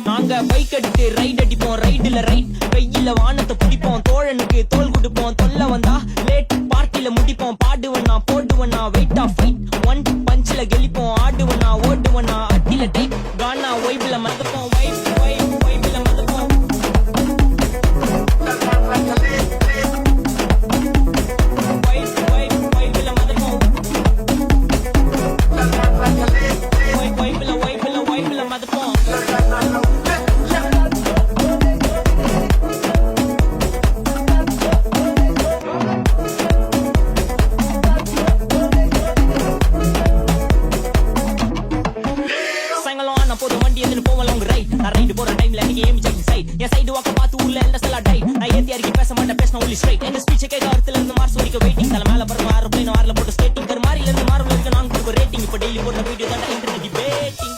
நாங்க பைக் எடுத்து ரைட் அடிப்போம், ரைடுல ரைட் வெயில வானத்தை பிடிப்போம், தோழனுக்கு தோல் கொடுப்போம், தொல்ல வந்தா லேட் பார்ட்டில முடிப்போம், பாடுவனா போடுவனா வெயிட் ஆஃப் ஃபைட் ஒன் பஞ்சில கெளிப்போம், ஆடுவனா ஓடுவனா அட்டில டைட் கானா வைப்ல மதப்போம், வைப்ல மதப்போம், வைப்ல மதப்போம், வைப்ல மதப்போம். போதும் வண்டி எதுன்னு போவல உங்க ரைட் நான் ரைடு போற டைம்ல நீங்க ஏமி ஜாக்கி சைட் என் சைடு வாக்க பார்த்து உள்ள எந்த செல்லா டை நான் ஏத்தி அடிக்கி பேச மாட்டேன் பேச ஒன்லி ஸ்ட்ரைட் எங்க ஸ்பீச் கேட்க அர்த்தல இருந்து மார்ஸ் வரைக்கும் வெயிட்டிங் தல மேல பறந்து ஆறு பிளேன் ஆறுல போட்டு ஸ்கேட்டிங் கர் மாதிரில இருந்து மார்வல் இருக்கு நாங்க கொடுக்க ரேட்டிங் இப்ப டெய்லி போடுற வீடியோ தான் இன்டர்நெட் டிபேட்டிங்